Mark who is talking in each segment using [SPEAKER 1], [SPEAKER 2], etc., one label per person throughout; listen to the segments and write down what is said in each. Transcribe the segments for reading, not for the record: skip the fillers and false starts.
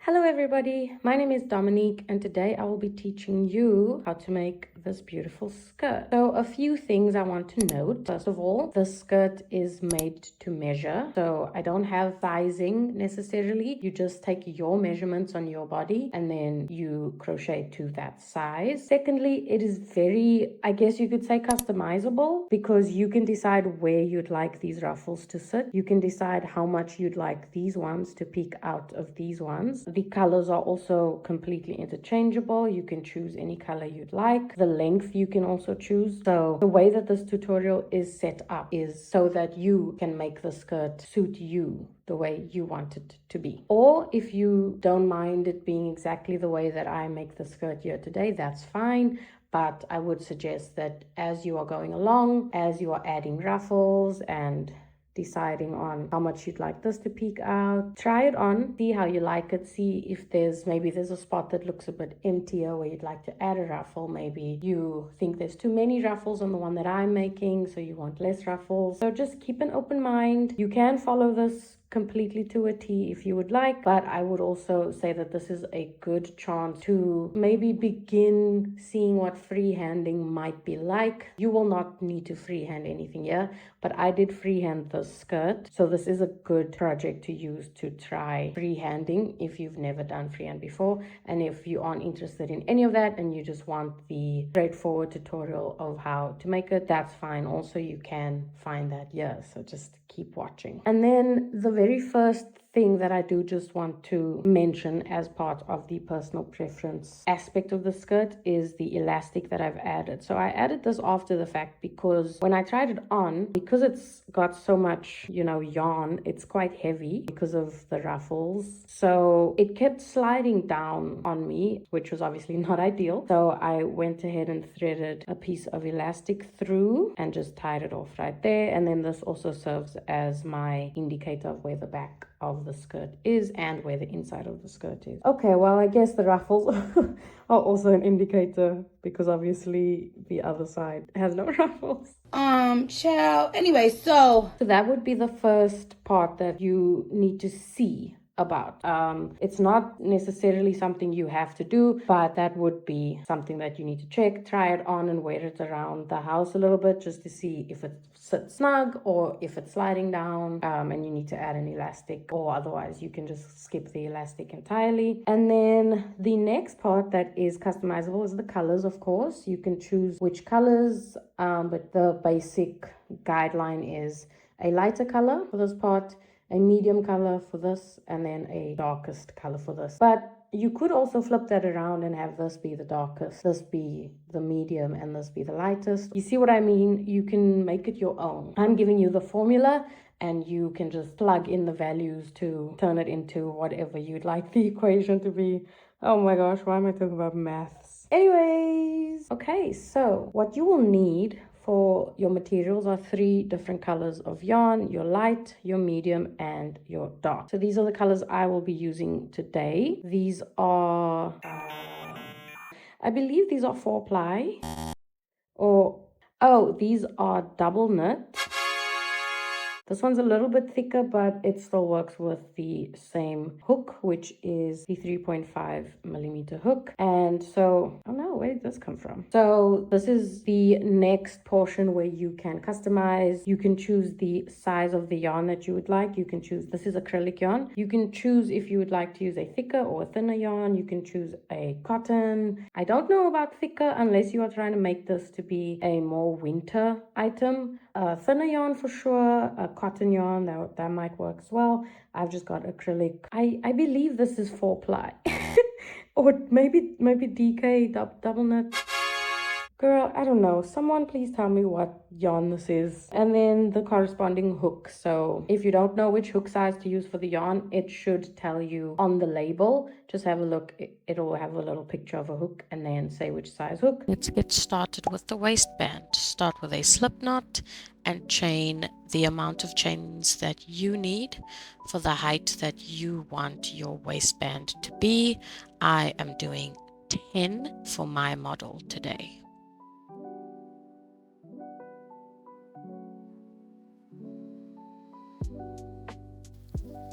[SPEAKER 1] Hello everybody, my name is Dominique and today I will be teaching you how to make this beautiful skirt. So a few things I want to note. First of all, the skirt is made to measure. So I don't have sizing necessarily. You just take your measurements on your body and then you crochet to that size. Secondly, it is very, I guess you could say customizable because you can decide where you'd like these ruffles to sit. You can decide how much you'd like these ones to peek out of these ones. The colors are also completely interchangeable. You can choose any color you'd like. The length you can also choose. So the way that this tutorial is set up is so that you can make the skirt suit you the way you want it to be. Or if you don't mind it being exactly the way that I make the skirt here today, that's fine. But I would suggest that as you are going along, as you are adding ruffles and deciding on how much you'd like this to peek out, try it on, see how you like it, see if maybe there's a spot that looks a bit emptier where you'd like to add a ruffle. Maybe you think there's too many ruffles on the one that I'm making, so you want less ruffles. So just keep an open mind. You can follow this completely to a T if you would like, but I would also say that this is a good chance to maybe begin seeing what freehanding might be like. You will not need to freehand anything here, but I did freehand the skirt, so this is a good project to use to try freehanding if you've never done freehand before. And if you aren't interested in any of that and you just want the straightforward tutorial of how to make it, that's fine. Also, you can find that here, so just keep watching. And then the very first thing that I do just want to mention as part of the personal preference aspect of the skirt is the elastic that I've added. So I added this after the fact because when I tried it on, because it's got so much, yarn, it's quite heavy because of the ruffles. So it kept sliding down on me, which was obviously not ideal. So I went ahead and threaded a piece of elastic through and just tied it off right there. And then this also serves as my indicator of where the back of the skirt is and where the inside of the skirt is. Okay, well, I guess the ruffles are also an indicator because obviously the other side has no ruffles.
[SPEAKER 2] Child. Anyway, so
[SPEAKER 1] that would be the first part that you need to see about. It's not necessarily something you have to do, but that would be something that you need to check. Try it on and wear it around the house a little bit just to see if it sits snug or if it's sliding down, and you need to add an elastic, or otherwise you can just skip the elastic entirely. And then the next part that is customizable is the colors. Of course, you can choose which colors, but the basic guideline is a lighter color for this part, a medium color for this, and then a darkest color for this. But you could also flip that around and have this be the darkest, this be the medium, and this be the lightest. You see what I mean? You can make it your own. I'm giving you the formula and you can just plug in the values to turn it into whatever you'd like the equation to be. Oh my gosh, why am I talking about maths? Anyways, okay, so what you will need for your materials are 3 different colors of yarn: your light, your medium, and your dark. So these are the colors I will be using today. These are, I believe these are 4-ply, these are double knit. This one's a little bit thicker, but it still works with the same hook, which is the 3.5mm hook. And so, oh no, where did this come from? So this is the next portion where you can customize. You can choose the size of the yarn that you would like. You can choose, this is acrylic yarn. You can choose if you would like to use a thicker or a thinner yarn. You can choose a cotton. I don't know about thicker unless you are trying to make this to be a more winter item. Thinner yarn for sure, a cotton yarn, that might work as well. I've just got acrylic. I believe this is 4-ply. Or maybe DK, double knit. Girl, I don't know. Someone please tell me what yarn this is. And then the corresponding hook. So if you don't know which hook size to use for the yarn, it should tell you on the label. Just have a look. It'll have a little picture of a hook and then say which size hook.
[SPEAKER 3] Let's get started with the waistband. Start with a slip knot and chain the amount of chains that you need for the height that you want your waistband to be. I am doing 10 for my model today.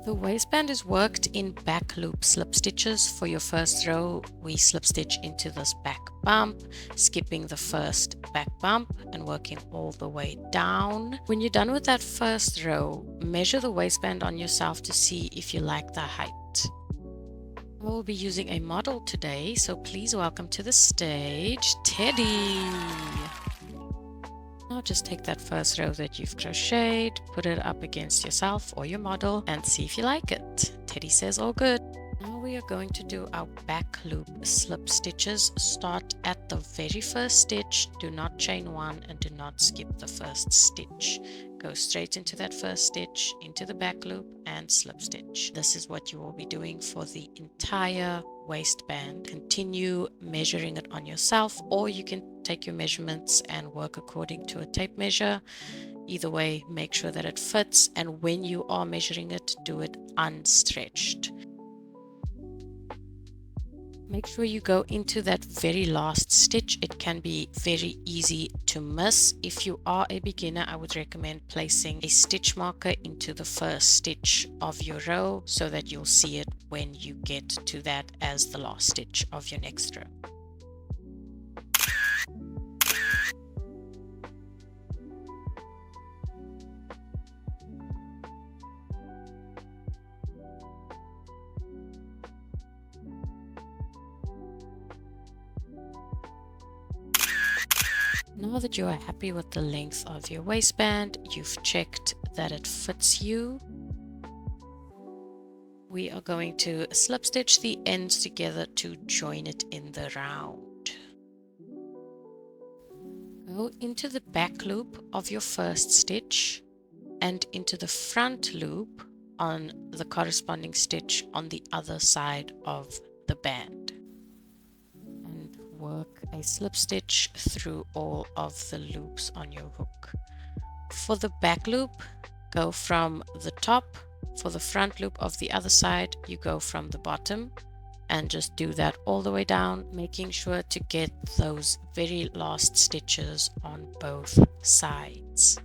[SPEAKER 3] The waistband is worked in back loop slip stitches. For your first row, we slip stitch into this back bump, skipping the first back bump and working all the way down. When you're done with that first row, measure the waistband on yourself to see if you like the height. I will be using a model today, so please welcome to the stage, Teddy. Now just take that first row that you've crocheted, put it up against yourself or your model and see if you like it. Teddy says all good. Now we are going to do our back loop slip stitches. Start at the very first stitch, do not chain one and do not skip the first stitch. Go straight into that first stitch, into the back loop and slip stitch. This is what you will be doing for the entire waistband. Continue measuring it on yourself, or you can take your measurements and work according to a tape measure. Either way, make sure that it fits, and when you are measuring it, do it unstretched. Make sure you go into that very last stitch. It can be very easy to miss. If you are a beginner, I would recommend placing a stitch marker into the first stitch of your row so that you'll see it when you get to that as the last stitch of your next row. Now that you are happy with the length of your waistband, you've checked that it fits you, we are going to slip stitch the ends together to join it in the round. Go into the back loop of your first stitch and into the front loop on the corresponding stitch on the other side of the band. Work a slip stitch through all of the loops on your hook. For the back loop, go from the top. For the front loop of the other side, you go from the bottom, and just do that all the way down, making sure to get those very last stitches on both sides.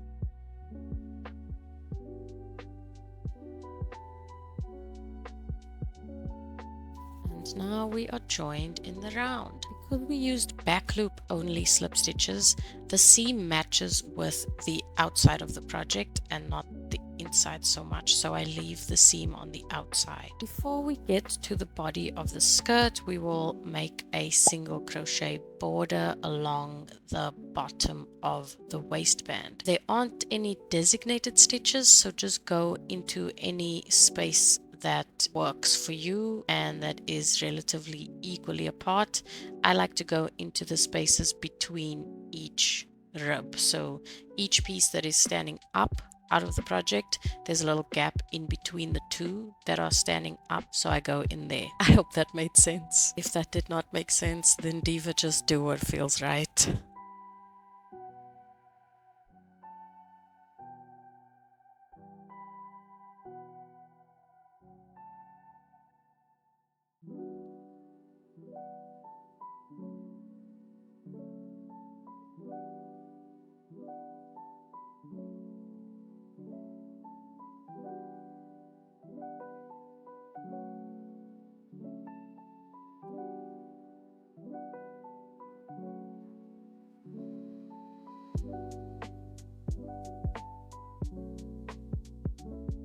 [SPEAKER 3] And now we are joined in the round. Because we used back loop only slip stitches, the seam matches with the outside of the project and not the inside so much, so I leave the seam on the outside. Before we get to the body of the skirt, we will make a single crochet border along the bottom of the waistband. There aren't any designated stitches, so just go into any space that works for you and that is relatively equally apart. I like to go into the spaces between each rib. So each piece that is standing up out of the project, there's a little gap in between the two that are standing up, so I go in there. I hope that made sense. If that did not make sense, then Diva, just do what feels right.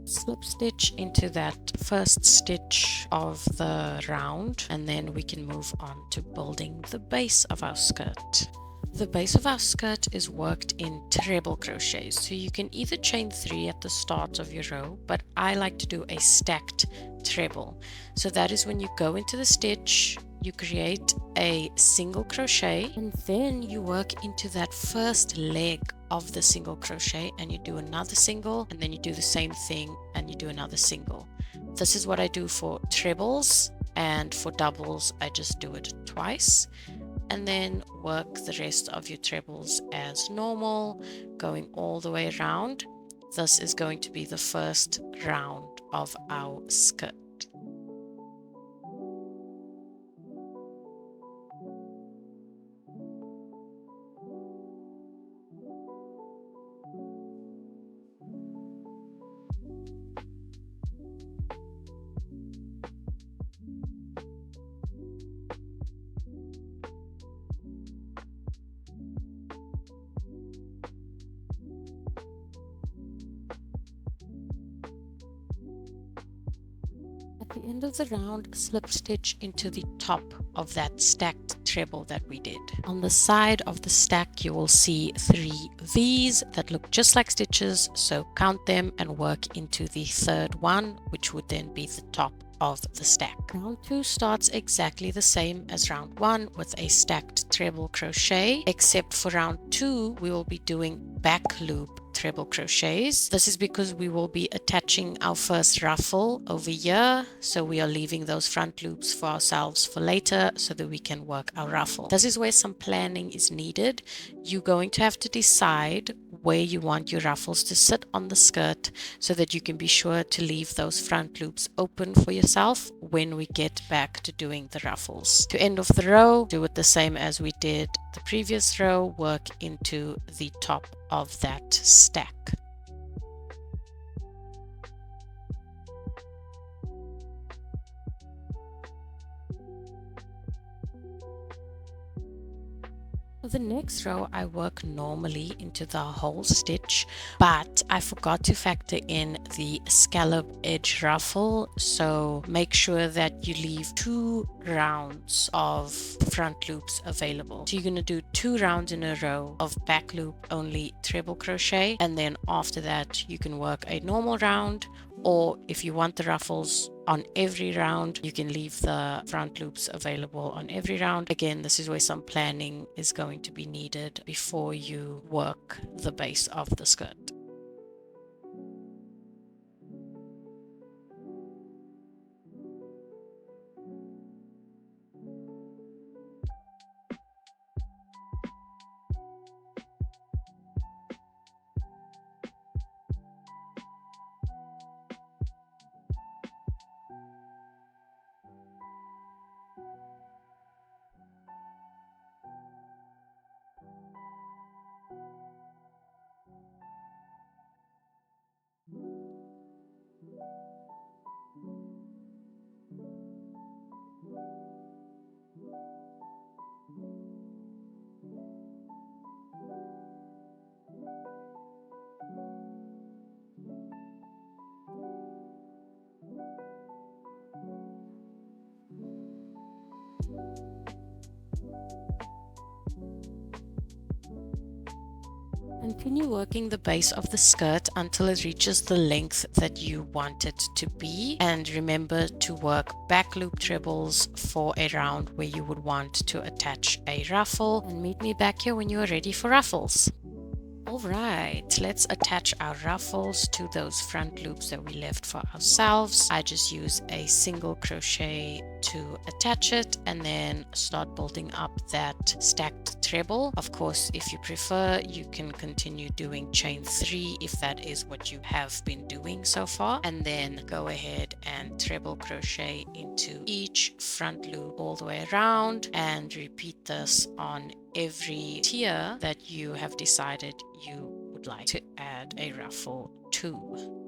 [SPEAKER 3] Slip stitch into that first stitch of the round, and then we can move on to building the base of our skirt. The base of our skirt is worked in treble crochets, so you can either chain 3 at the start of your row, but I like to do a stacked treble. So that is when you go into the stitch, you create a single crochet, and then you work into that first leg of the single crochet and you do another single, and then you do the same thing and you do another single. This is what I do for trebles, and for doubles I just do it twice, and then work the rest of your trebles as normal, going all the way around. This is going to be the first round of our skirt. At the end of the round, slip stitch into the top of that stacked treble that we did. On the side of the stack, you will see 3 V's that look just like stitches, so count them and work into the third one, which would then be the top of the stack. Round 2 starts exactly the same as round 1 with a stacked treble crochet, except for round 2 we will be doing back loop treble crochets. This is because we will be attaching our first ruffle over here, so we are leaving those front loops for ourselves for later so that we can work our ruffle. This is where some planning is needed. You're going to have to decide where you want your ruffles to sit on the skirt so that you can be sure to leave those front loops open for yourself when we get back to doing the ruffles. To end off the row, do it the same as we did the previous row, work into the top of that stack. For the next row, I work normally into the whole stitch, but I forgot to factor in the scallop edge ruffle, so make sure that you leave 2 rounds of front loops available. So you're going to do 2 rounds in a row of back loop only treble crochet, and then after that you can work a normal round, or if you want the ruffles on every round, you can leave the front loops available on every round. Again, this is where some planning is going to be needed before you work the base of the skirt. Continue working the base of the skirt until it reaches the length that you want it to be, and remember to work back loop trebles for a round where you would want to attach a ruffle, and meet me back here when you are ready for ruffles. Alright, let's attach our ruffles to those front loops that we left for ourselves. I just use a single crochet to attach it and then start building up that stacked treble. Of course, if you prefer, you can continue doing chain 3 if that is what you have been doing so far, and then go ahead and treble crochet into each front loop all the way around, and repeat this on every tier that you have decided you would like to add a ruffle to.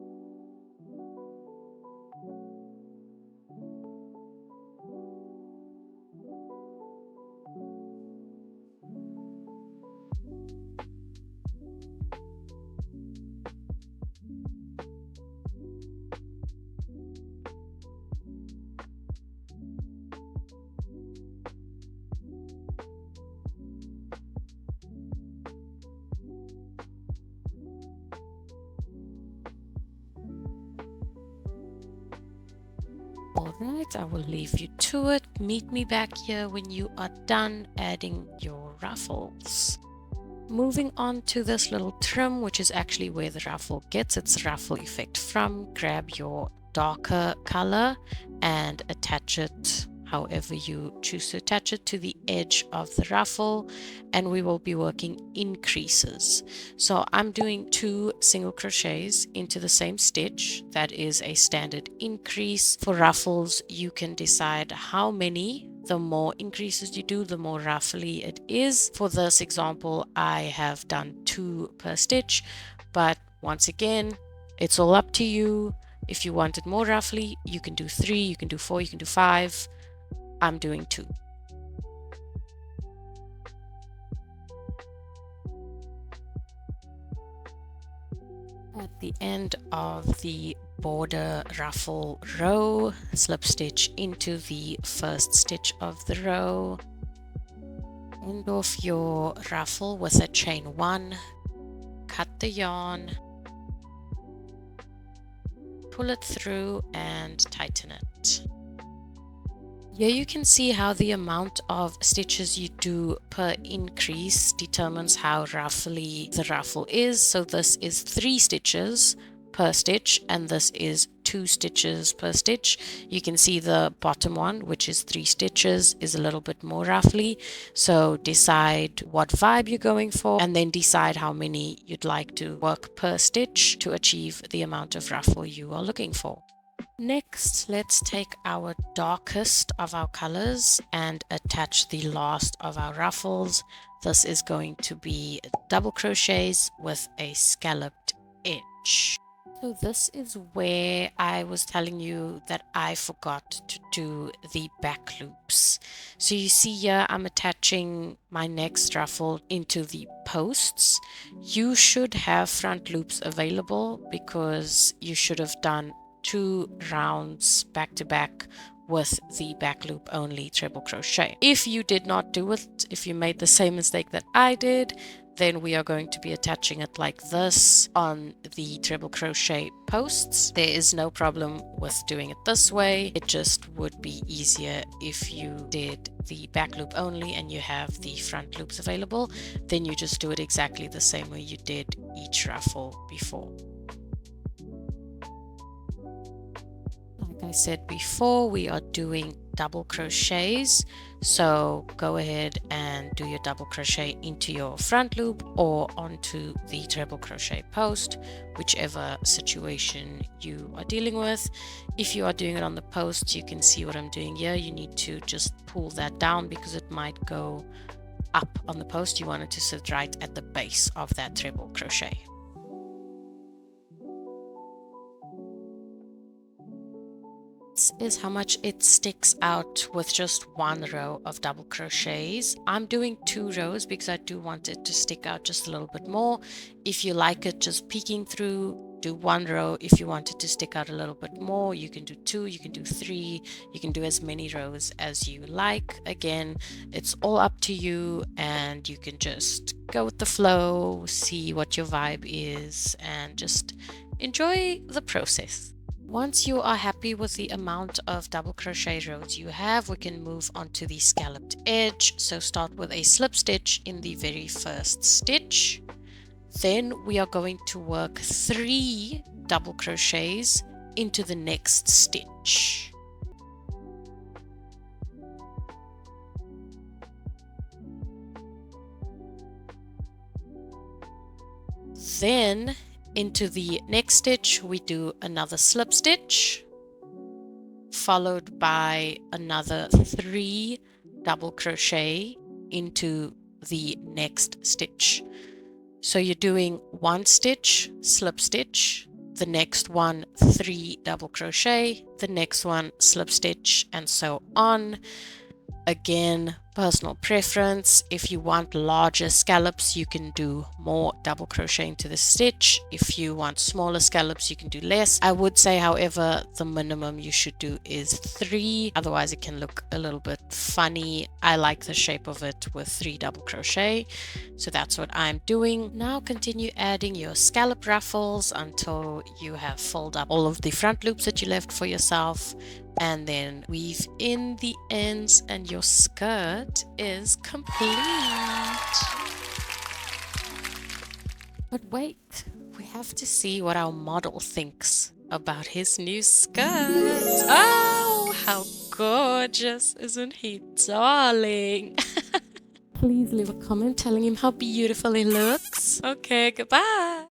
[SPEAKER 3] Alright, I will leave you to it. Meet me back here when you are done adding your ruffles. Moving on to this little trim, which is actually where the ruffle gets its ruffle effect from. Grab your darker color and attach it however you choose to attach it to the edge of the ruffle, and we will be working increases. So I'm doing 2 single crochets into the same stitch. That is a standard increase. For ruffles, you can decide how many. The more increases you do, the more ruffly it is. For this example, I have done 2 per stitch, but once again, it's all up to you. If you want it more ruffly, you can do 3, you can do 4, you can do 5. I'm doing 2. At the end of the border ruffle row, slip stitch into the first stitch of the row, end off your ruffle with a chain 1, cut the yarn, pull it through and tighten it. Here you can see how the amount of stitches you do per increase determines how ruffly the ruffle is. So this is 3 stitches per stitch and this is 2 stitches per stitch. You can see the bottom one, which is 3 stitches, is a little bit more ruffly. So decide what vibe you're going for and then decide how many you'd like to work per stitch to achieve the amount of ruffle you are looking for. Next, let's take our darkest of our colors and attach the last of our ruffles. This is going to be double crochets with a scalloped edge. So this is where I was telling you that I forgot to do the back loops. So you see here I'm attaching my next ruffle into the posts. You should have front loops available because you should have done 2 rounds back to back with the back loop only treble crochet. If you did not do it, if you made the same mistake that I did, then we are going to be attaching it like this on the treble crochet posts. There is no problem with doing it this way. It just would be easier if you did the back loop only and you have the front loops available. Then you just do it exactly the same way you did each ruffle before. Like I said before, we are doing double crochets, so go ahead and do your double crochet into your front loop or onto the treble crochet post, whichever situation you are dealing with. If you are doing it on the post, you can see what I'm doing here. You need to just pull that down because it might go up on the post. You want it to sit right at the base of that treble crochet. Is how much it sticks out with just 1 row of double crochets. I'm doing 2 rows because I do want it to stick out just a little bit more. If you like it just peeking through, do 1 row. If you want it to stick out a little bit more, you can do 2, you can do 3, you can do as many rows as you like. Again, it's all up to you and you can just go with the flow, see what your vibe is and just enjoy the process. Once you are happy with the amount of double crochet rows you have, we can move on to the scalloped edge. So start with a slip stitch in the very first stitch. Then we are going to work 3 double crochets into the next stitch. Then into the next stitch we do another slip stitch followed by another 3 double crochet into the next stitch. So you're doing 1 stitch, slip stitch, the next one 3 double crochet, the next one slip stitch, and so on. Again, personal preference. If you want larger scallops, you can do more double crochet into the stitch. If you want smaller scallops, you can do less. I would say, however, the minimum you should do is 3. Otherwise, it can look a little bit funny. I like the shape of it with 3 double crochet. So that's what I'm doing. Now continue adding your scallop ruffles until you have filled up all of the front loops that you left for yourself. And then weave in the ends and your skirt is complete. But wait, we have to see what our model thinks about his new skirt. Oh, how gorgeous, isn't he, darling? Please leave a comment telling him how beautiful he looks. Okay, goodbye.